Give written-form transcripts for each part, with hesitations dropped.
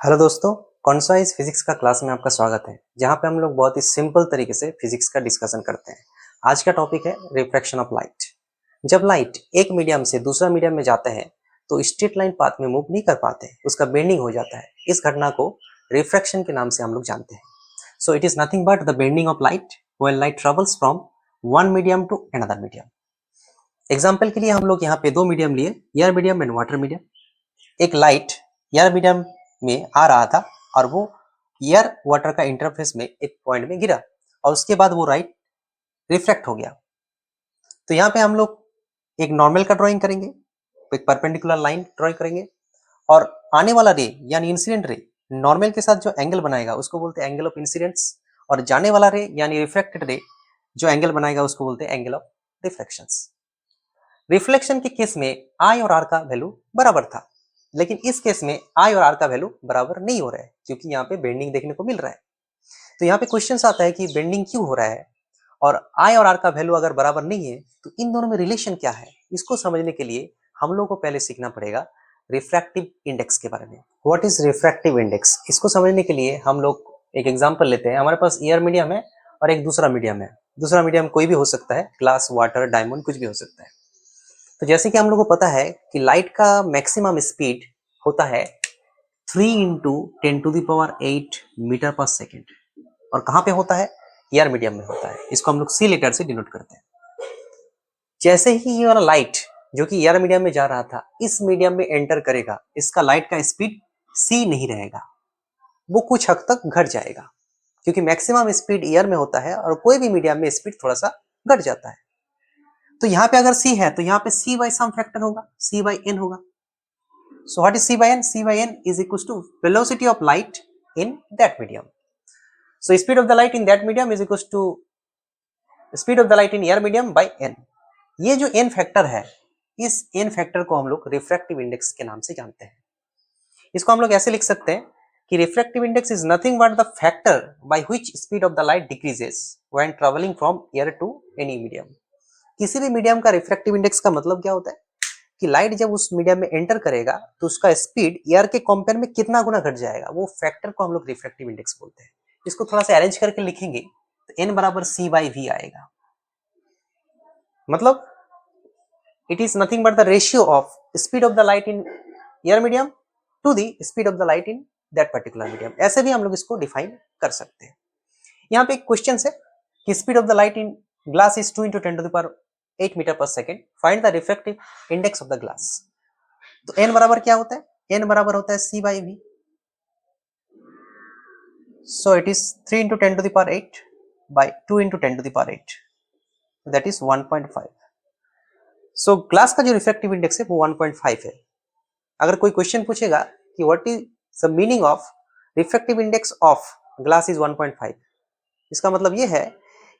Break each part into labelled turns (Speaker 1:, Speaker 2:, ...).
Speaker 1: Hello दोस्तों, concise physics का class में आपका स्वागत है, जहां पे हम लोग बहुत ही सिंपल तरीके से फिजिक्स का डिस्कशन करते हैं। आज का टॉपिक है रिफ्रैक्शन ऑफ लाइट। जब लाइट एक मीडियम से दूसरा मीडियम में जाते हैं तो स्ट्रेट लाइन पाथ में मूव नहीं कर पाते, उसका बेंडिंग हो जाता है। इस घटना को रिफ्रैक्शन के नाम से हम लोग जानते हैं। So it is nothing but the bending of light when light travels from one medium to another medium. Example के लिए हम लोग यहाँ पे दो मीडियम लिए, air medium and water medium. एक लाइट एयर मीडियम में आ रहा था और वो एयर वाटर का इंटरफेस में एक पॉइंट में गिरा और उसके बाद वो राइट रिफ्लेक्ट हो गया। तो यहाँ पे हम लोग एक नॉर्मल का ड्राइंग करेंगे, एक परपेंडिकुलर लाइन ड्राइंग करेंगे और आने वाला रे यानी इंसिडेंट रे नॉर्मल के साथ जो एंगल बनाएगा उसको बोलते हैं एंगल ऑफ इंसिडेंस, और जाने वाला रे यानी रिफ्लेक्टेड रे जो एंगल बनाएगा उसको बोलते हैं एंगल ऑफ रिफ्लेक्शंस। रिफ्लेक्शन के केस में आई और आर का वैल्यू बराबर था, लेकिन इस केस में आई और आर का वैल्यू बराबर नहीं हो रहा है क्योंकि यहाँ पे बेंडिंग देखने को मिल रहा है। तो यहाँ पे क्वेश्चन आता है कि बेंडिंग क्यों हो रहा है और आई और आर का वैल्यू अगर बराबर नहीं है तो इन दोनों में रिलेशन क्या है। इसको समझने के लिए हम लोग को पहले सीखना पड़ेगा रिफ्रैक्टिव इंडेक्स के बारे में। What is refractive index? इसको समझने के लिए हम लोग एक एग्जाम्पल लेते हैं। हमारे पास एयर मीडियम है और एक दूसरा मीडियम है। दूसरा मीडियम कोई भी हो सकता है, ग्लास, वाटर, डायमंड, कुछ भी हो सकता है। तो जैसे कि हम लोग को पता है कि लाइट का मैक्सिमम स्पीड होता है 3 इंटू 10⁸ मीटर पर सेकेंड। और कहाँ पे होता है? एयर मीडियम में होता है। इसको हम लोग सी लेटर से डिनोट करते हैं। जैसे ही ये वाला लाइट जो कि एयर मीडियम में जा रहा था इस मीडियम में एंटर करेगा, इसका लाइट का स्पीड सी नहीं रहेगा, वो कुछ हद तक घट जाएगा क्योंकि मैक्सिमम स्पीड एयर में होता है और कोई भी मीडियम में स्पीड थोड़ा सा घट जाता है। तो यहाँ पे अगर c है तो यहाँ पे c बाई सम फैक्टर होगा, c बाई n होगा। So what is c by n? c by n is equals to velocity of light in that medium. So speed of the light in that medium is equals to speed of the light in air medium by n. ये जो n factor है, इस n factor को हम लोग refractive index के नाम से जानते हैं। इसको हम लोग ऐसे लिख सकते हैं कि refractive index is nothing but the factor by which speed of the light decreases when travelling from air to any medium. किसी भी मीडियम का रिफ्रैक्टिव इंडेक्स का मतलब क्या होता है कि लाइट जब उस मीडियम में एंटर करेगा तो उसका स्पीड एयर के कंपेयर में कितना गुना घट जाएगा, वो फैक्टर को हम लोग रिफ्रैक्टिव इंडेक्स बोलते हैं। इसको थोड़ा सा अरेंज करके लिखेंगे तो n बराबर c बाई वी आएगा। मतलब it is nothing but the ratio of speed of the light in air medium to the speed of the light in that particular medium. ऐसे भी हम लोग इसको डिफाइन कर सकते हैं। यहाँ पे एक क्वेश्चन है कि speed of the light in glass is 2 into 10⁸ metre per second, find the refractive index of the glass. तो n बराबर क्या होता है? n बराबर होता है c by V. So it is 3 into 10⁸ by 2 into 10⁸, that is 1.5। So glass का जो रिफ्रैक्टिव इंडेक्स है वो 1.5 है। अगर कोई क्वेश्चन पूछेगा कि what is the meaning of refractive index of glass is 1.5, इसका मतलब ये है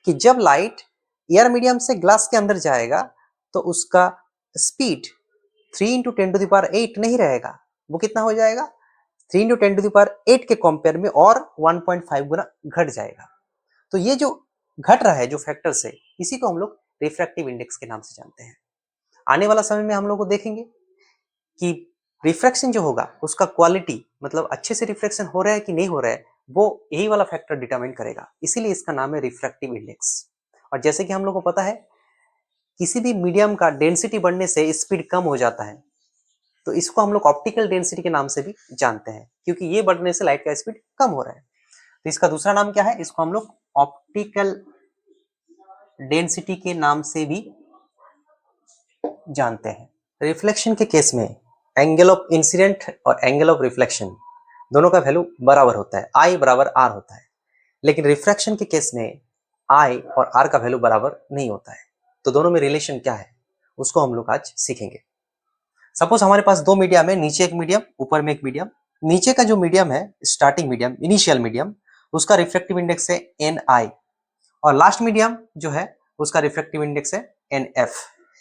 Speaker 1: कि जब लाइट एयर मीडियम से ग्लास के अंदर जाएगा तो उसका स्पीड 3 into 10⁸ नहीं रहेगा, वो कितना हो जाएगा? 3 into 10⁸ के कंपेयर में और 1.5 गुना घट जाएगा। तो ये जो घट रहा है जो फैक्टर से, इसी को हम लोग रिफ्रैक्टिव इंडेक्स के नाम से जानते हैं। आने वाला समय में हम लोग को देखेंगे कि रिफ्रैक्शन जो होगा उसका क्वालिटी, मतलब अच्छे से रिफ्रैक्शन हो रहा है कि नहीं हो रहा है, वो यही वाला फैक्टर डिटरमाइन करेगा। इसीलिए इसका नाम है रिफ्रैक्टिव इंडेक्स। और जैसे कि हम लोग को पता है किसी भी मीडियम का डेंसिटी बढ़ने से स्पीड कम हो जाता है, तो इसको हम लोग ऑप्टिकल डेंसिटी के नाम से भी जानते हैं क्योंकि ये बढ़ने से लाइट का स्पीड कम हो रहा है। तो इसका दूसरा नाम क्या है? इसको हम लोग ऑप्टिकल डेंसिटी के नाम से भी जानते हैं। रिफ्लेक्शन के केस में एंगल ऑफ इंसिडेंट और एंगल ऑफ रिफ्लेक्शन दोनों का वैल्यू बराबर होता है, आई बराबर आर होता है। लेकिन रिफ्रैक्शन के केस में आई और आर का वैल्यू बराबर नहीं होता है। तो दोनों में रिलेशन क्या है उसको हम लोग आज सीखेंगे। सपोज हमारे पास दो मीडियम है, नीचे एक मीडियम, ऊपर में एक मीडियम। नीचे का जो मीडियम है, स्टार्टिंग मीडियम, इनिशियल मीडियम, उसका रिफ्रैक्टिव इंडेक्स है Ni और लास्ट मीडियम जो है उसका रिफ्रैक्टिव इंडेक्स है Nf।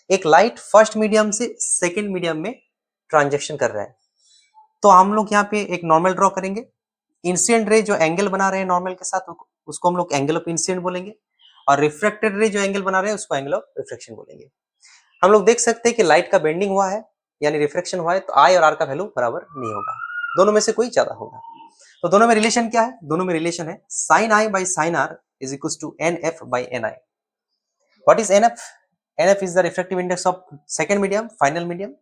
Speaker 1: एक लाइट फर्स्ट मीडियम से सेकेंड मीडियम में ट्रांजेक्शन कर रहा है, तो हम लोग यहाँ पे एक नॉर्मल ड्रॉ करेंगे। इंसिडेंट रे जो एंगल बना रहे हैं नॉर्मल के साथ उसको हम लोग एंगल ऑफ इंसिडेंट बोलेंगे और रिफ्रैक्टेड रे जो एंगल बना रहे हैं उसको एंगल ऑफ रिफ्लेक्शन बोलेंगे। हम लोग देख सकते हैं कि लाइट का बेंडिंग हुआ है यानी रिफ्रैक्शन हुआ है, तो आई और आर का वैल्यू बराबर नहीं होगा। दोनों में से कोई ज्यादा होगा। तो दोनों में रिलेशन क्या है? दोनों में रिलेशन है sin i by sin r is equals to nf by ni. What is nf? nf is the refractive index of second medium, final medium.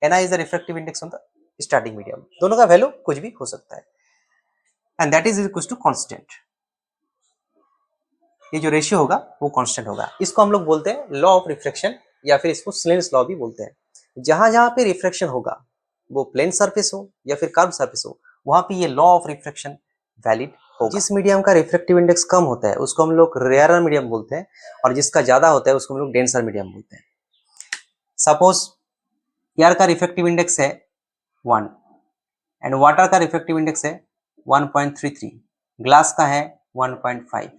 Speaker 1: ni is the refractive index on the starting medium. दोनों का value कुछ भी हो सकता है and that is equals to constant. ये जो ratio होगा वो कांस्टेंट होगा। इसको हम लोग बोलते हैं लॉ ऑफ रिफ्रैक्शन या फिर इसको स्नेल्स लॉ भी बोलते हैं। जहां जहां पे रिफ्रैक्शन होगा वो प्लेन सरफेस हो या फिर कर्व सरफेस हो, वहां पे ये लॉ ऑफ रिफ्रैक्शन वैलिड होगा। जिस मीडियम का रिफ्रैक्टिव इंडेक्स कम होता है उसको हम लोग रेयरर मीडियम बोलते हैं और जिसका ज्यादा होता है उसको हम लोग डेंसर मीडियम बोलते हैं। सपोज एयर का रिफ्रैक्टिव इंडेक्स है 1 एंड वाटर का रिफ्रैक्टिव इंडेक्स है 1.33, ग्लास का है 1.5।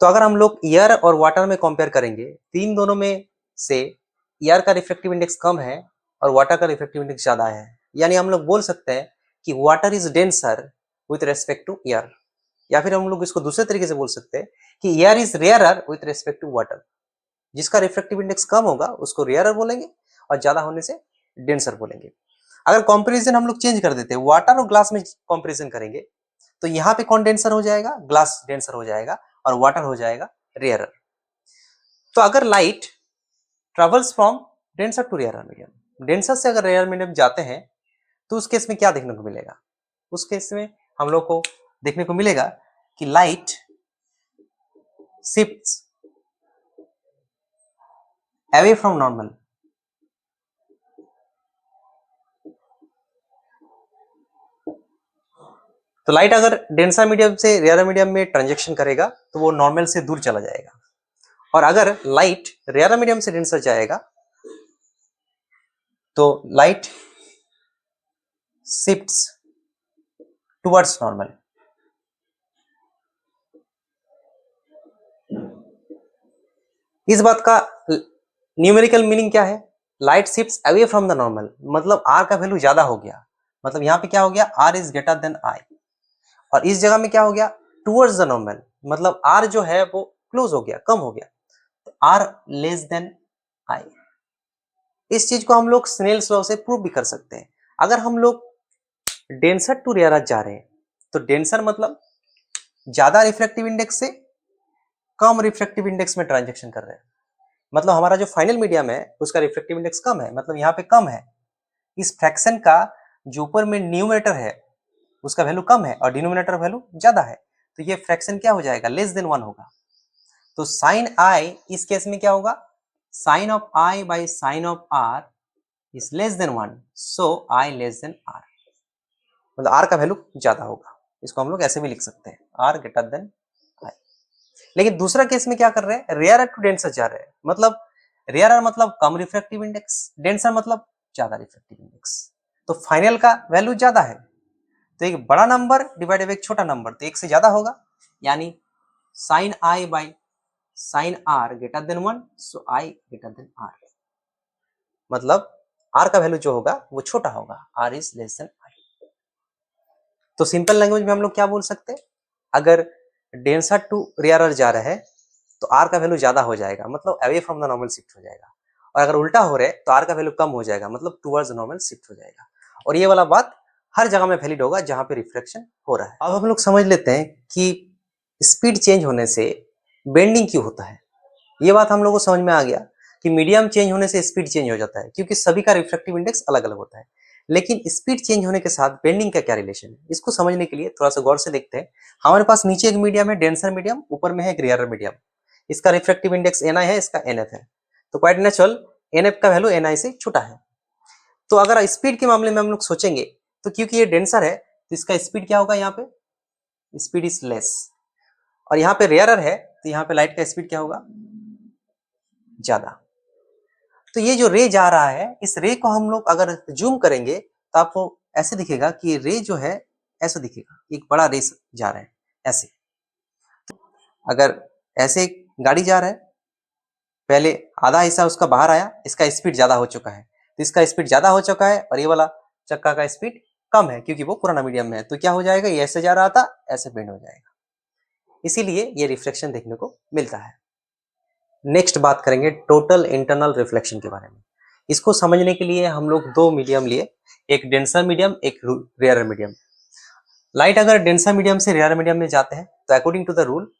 Speaker 1: तो अगर हम लोग एयर और वाटर में कंपेयर करेंगे, तीन दोनों में से एयर का रिफ्रैक्टिव इंडेक्स कम है और वाटर का रिफ्रैक्टिव इंडेक्स ज्यादा है, यानी हम लोग बोल सकते हैं कि water is denser with respect to air, या फिर हम लोग इसको दूसरे तरीके से बोल सकते हैं कि air is rarer with respect to water. जिसका रिफ्रैक्टिव इंडेक्स कम होगा उसको रेयरर बोलेंगे और ज्यादा होने से डेंसर बोलेंगे। अगर कंपैरिजन हम लोग चेंज कर देते हैं, वाटर और ग्लास में कंपैरिजन करेंगे, तो यहाँ पे कौन डेंसर हो जाएगा? ग्लास डेंसर हो जाएगा और वाटर हो जाएगा रेयरर। तो अगर light travels from denser to rarer medium, denser से अगर रेयरर मीडियम जाते हैं, तो उस केस में क्या देखने को मिलेगा? उस केस में हम लोग को देखने को मिलेगा कि light shifts away from normal. तो लाइट अगर डेंसर मीडियम से रेयरर मीडियम में ट्रांजैक्शन करेगा तो वो नॉर्मल से दूर चला जाएगा, और अगर लाइट रेयरर मीडियम से डेंसर जाएगा तो लाइट शिफ्ट्स टुवर्ड्स नॉर्मल। इस बात का न्यूमेरिकल मीनिंग क्या है? Light shifts away from the normal, मतलब आर का वैल्यू ज्यादा हो गया, मतलब यहाँ पे क्या हो गया? R is greater than I, और इस जगह में क्या हो गया? टुवर्ड्स द नॉर्मल, मतलब आर जो है वो क्लोज हो गया, कम हो गया, तो आर लेस देन आई। इस चीज को हम लोग स्नेल्स लॉ से प्रूव भी कर सकते हैं। अगर हम लोग डेंसर टू रेयरर जा रहे हैं तो डेंसर मतलब ज्यादा रिफ्रैक्टिव इंडेक्स से कम रिफ्रैक्टिव इंडेक्स में ट्रांजैक्शन कर रहे हैं, मतलब हमारा जो फाइनल मीडियम है उसका रिफ्रैक्टिव इंडेक्स कम है, मतलब यहाँ पे कम है। इस फ्रैक्शन का जो ऊपर में न्यूमरेटर है उसका वैल्यू कम है और डिनोमिनेटर वैल्यू ज्यादा है, तो ये फ्रैक्शन क्या हो जाएगा? लेस देन 1 होगा। तो साइन आई इस केस में क्या होगा? Sign of I by sign of R is less than 1, so I less than are, मतलब आर का वैल्यू ज्यादा होगा। इसको हम लोग ऐसे भी लिख सकते हैं, आर ग्रेटर देन आई। लेकिन दूसरा केस में क्या कर रहे हैं? रेयरर टू डेंसर जा रहे हैं, मतलब रेयरर मतलब कम रिफ्रैक्टिव इंडेक्स, डेंसर मतलब ज्यादा रिफ्रैक्टिव इंडेक्स, तो फाइनल का वैल्यू ज्यादा है। तो एक बड़ा नंबर डिवाइडेड बाई एक छोटा नंबर, तो एक से ज्यादा होगा, यानी sine i by sine r greater than 1, so i greater than are, मतलब आर का वैल्यू जो होगा वो छोटा होगा, r is less than i. तो सिंपल लैंग्वेज में हम लोग क्या बोल सकते हैं? अगर डेंसर टू रेयरर जा रहा है तो आर का वैल्यू ज्यादा हो जाएगा, मतलब away from the normal shift हो जाएगा, और अगर उल्टा हो रहा है तो आर का वैल्यू कम हो जाएगा, मतलब टुवर्ड्स नॉर्मल शिफ्ट हो जाएगा। और ये वाला बात हर जगह में वैलिड होगा जहां पे रिफ्रैक्शन हो रहा है। अब हम लोग समझ लेते हैं कि स्पीड चेंज होने से बेंडिंग क्यों होता है। ये बात हम लोग को समझ में आ गया कि मीडियम चेंज होने से स्पीड चेंज हो जाता है, क्योंकि सभी का रिफ्रैक्टिव इंडेक्स अलग अलग होता है। लेकिन स्पीड चेंज होने के साथ बेंडिंग का क्या रिलेशन है, इसको समझने के लिए थोड़ा सा गौर से देखते हैं। हमारे पास नीचे एक मीडियम है डेंसर मीडियम, ऊपर में है एक रेयरर मीडियम। इसका रिफ्रैक्टिव इंडेक्स ni है, इसका nf है, तो क्वाइट नेचुरल nf का वैल्यू ni से छोटा है। तो अगर स्पीड के मामले में हम लोग सोचेंगे तो क्योंकि ये डेंसर है तो इसका स्पीड क्या होगा? यहाँ पे स्पीड इज लेस, और यहाँ पे रेयरर है तो यहाँ पे लाइट का स्पीड क्या होगा? ज्यादा। तो ये जो रे जा रहा है, इस रे को हम लोग अगर जूम करेंगे तो आपको ऐसे दिखेगा कि रे जो है ऐसा दिखेगा, एक बड़ा रे जा रहा है ऐसे। अगर ऐसे गाड़ी जा रहा है, पहले आधा हिस्सा उसका बाहर आया, इसका स्पीड ज्यादा हो चुका है, तो इसका स्पीड ज्यादा हो चुका है और ये वाला चक्का का स्पीड कम है क्योंकि वो पुराना मीडियम में है, तो क्या हो जाएगा? ये ऐसे जा रहा था, ऐसे बेंड हो जाएगा, इसीलिए ये रिफ्लेक्शन देखने को मिलता है। नेक्स्ट बात करेंगे टोटल इंटरनल रिफ्लेक्शन के बारे में। इसको समझने के लिए हम लोग दो मीडियम लिए, एक डेंसर मीडियम, एक रेयर मीडियम। लाइट अगर डेंसर मीडियम से रेयर मीडियम में जाते हैं तो अकॉर्डिंग टू द रूल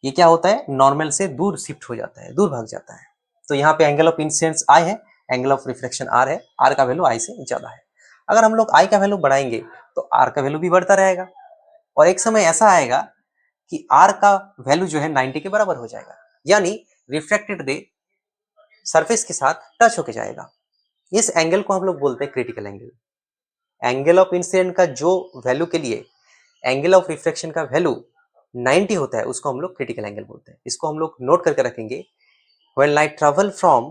Speaker 1: ये क्या होता है, नॉर्मल से दूर शिफ्ट हो जाता है, दूर भाग जाता है। तो यहाँ पे एंगल ऑफ इंसिडेंस आई है, एंगल ऑफ रिफ्लेक्शन आर है, आर का वैल्यू आई से ज्यादा है। अगर हम लोग आई का वैल्यू बढ़ाएंगे तो आर का वैल्यू भी बढ़ता रहेगा और एक समय ऐसा आएगा कि आर का वैल्यू जो है 90 के बराबर हो जाएगा, यानी रिफ्रैक्टेड रे सरफेस के साथ टच होके जाएगा। इस एंगल को हम लोग बोलते हैं critical angle. Angle of incident का जो वैल्यू के लिए एंगल ऑफ रिफ्रैक्शन का वैल्यू 90 होता है उसको हम लोग क्रिटिकल एंगल बोलते हैं। इसको हम लोग नोट करके रखेंगे। When light travel from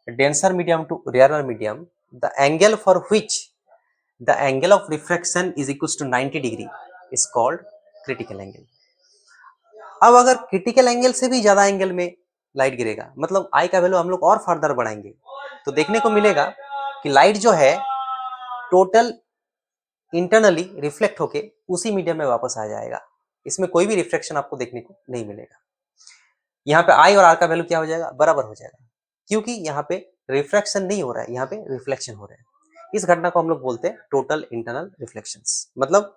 Speaker 1: denser medium to rarer medium, the angle for which the angle of refraction is equals to 90 degree is called critical angle. अब अगर क्रिटिकल एंगल से भी ज्यादा एंगल में लाइट गिरेगा, मतलब आई का वैल्यू हम लोग और फर्दर बढ़ाएंगे तो देखने को मिलेगा कि लाइट जो है टोटल इंटरनली रिफ्लेक्ट होके उसी मीडियम में वापस आ जाएगा। इसमें कोई भी रिफ्लेक्शन आपको देखने को नहीं मिलेगा। यहाँ पे आई और आर का वैल्यू क्या हो जाएगा, बराबर हो जाएगा, क्योंकि यहाँ पे रिफ्रैक्शन नहीं हो रहा है, यहाँ पे रिफ्लेक्शन हो रहा है। इस घटना को हम लोग बोलते हैं टोटल इंटरनल रिफ्लेक्शंस। मतलब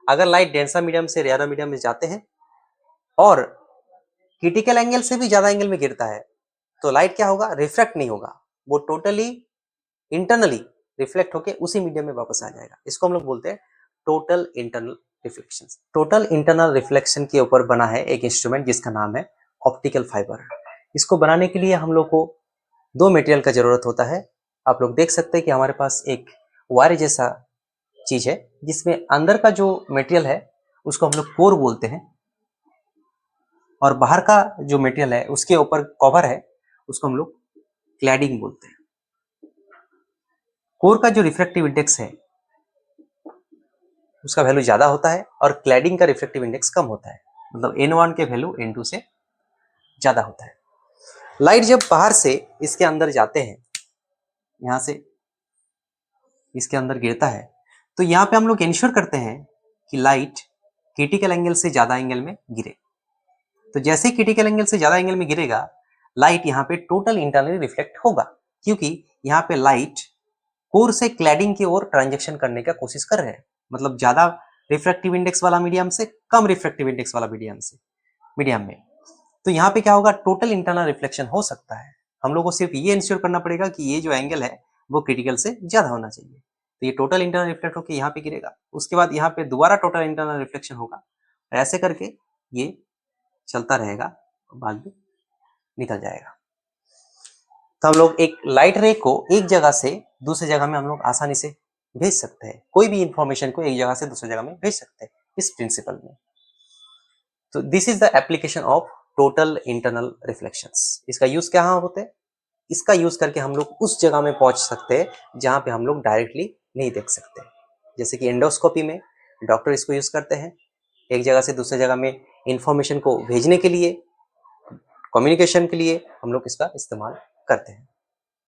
Speaker 1: अगर लाइट डेंसर मीडियम से रेयर मीडियम में जाते हैं और क्रिटिकल एंगल से भी ज्यादा एंगल में गिरता है तो लाइट क्या होगा, रिफ्रैक्ट नहीं होगा, वो टोटली इंटरनली रिफ्लेक्ट होके उसी मीडियम में वापस आ जाएगा। इसको हम लोग बोलते हैं total internal reflection. Total internal reflection के ऊपर बना है एक इंस्ट्रूमेंट जिसका नाम है ऑप्टिकल फाइबर। इसको बनाने के लिए हम लोग को दो मटेरियल का जरूरत होता है। आप लोग देख सकते हैं कि हमारे पास एक वायर जैसा चीज है जिसमें अंदर का जो मटेरियल है उसको हम लोग कोर बोलते हैं और बाहर का जो मटेरियल है उसके ऊपर कवर है उसको हम लोग क्लैडिंग बोलते हैं। कोर का जो रिफ्रैक्टिव इंडेक्स है उसका वैल्यू ज्यादा होता है और क्लैडिंग का रिफ्रैक्टिव इंडेक्स कम होता है, मतलब N1 के वैल्यू N2 से ज्यादा होता है। लाइट जब बाहर से इसके अंदर जाते हैं, यहां से इसके अंदर गिरता है, तो यहाँ पे हम लोग इंश्योर करते हैं कि लाइट क्रिटिकल एंगल से ज्यादा एंगल में गिरे। तो जैसे क्रिटिकल एंगल से ज्यादा एंगल में गिरेगा लाइट यहाँ पे टोटल इंटरनली रिफ्लेक्ट होगा, क्योंकि यहाँ पे लाइट कोर से क्लैडिंग की ओर ट्रांजेक्शन करने का कोशिश कर रहे हैं, मतलब ज्यादा रिफ्रैक्टिव इंडेक्स वाला मीडियम से कम रिफ्रैक्टिव इंडेक्स वाला मीडियम में। तो यहाँ पे क्या होगा, टोटल इंटरनल रिफ्लेक्शन हो सकता है। हम लोग को सिर्फ ये इंश्योर करना पड़ेगा कि ये जो एंगल है वो क्रिटिकल से ज्यादा होना चाहिए। तो ये टोटल इंटरनल रिफ्लेक्ट होकर यहाँ पे गिरेगा, उसके बाद यहाँ पे दोबारा टोटल इंटरनल रिफ्लेक्शन होगा, ऐसे करके ये चलता रहेगा, बाद में निकल जाएगा। तो हम लोग एक लाइट रे को एक जगह से दूसरी जगह में हम लोग आसानी से भेज सकते हैं, कोई भी इंफॉर्मेशन को एक जगह से दूसरी जगह में भेज सकते हैं इस प्रिंसिपल में। तो this is the application of total internal reflections. इसका यूज क्या होते हैं, इसका यूज करके हम लोग उस जगह में पहुंच सकते हैं जहां पे हम लोग डायरेक्टली नहीं देख सकते। जैसे कि एंडोस्कोपी में डॉक्टर इसको यूज करते हैं एक जगह से दूसरी जगह में इंफॉर्मेशन को भेजने के लिए, कम्युनिकेशन के लिए हम लोग इसका इस्तेमाल करते हैं।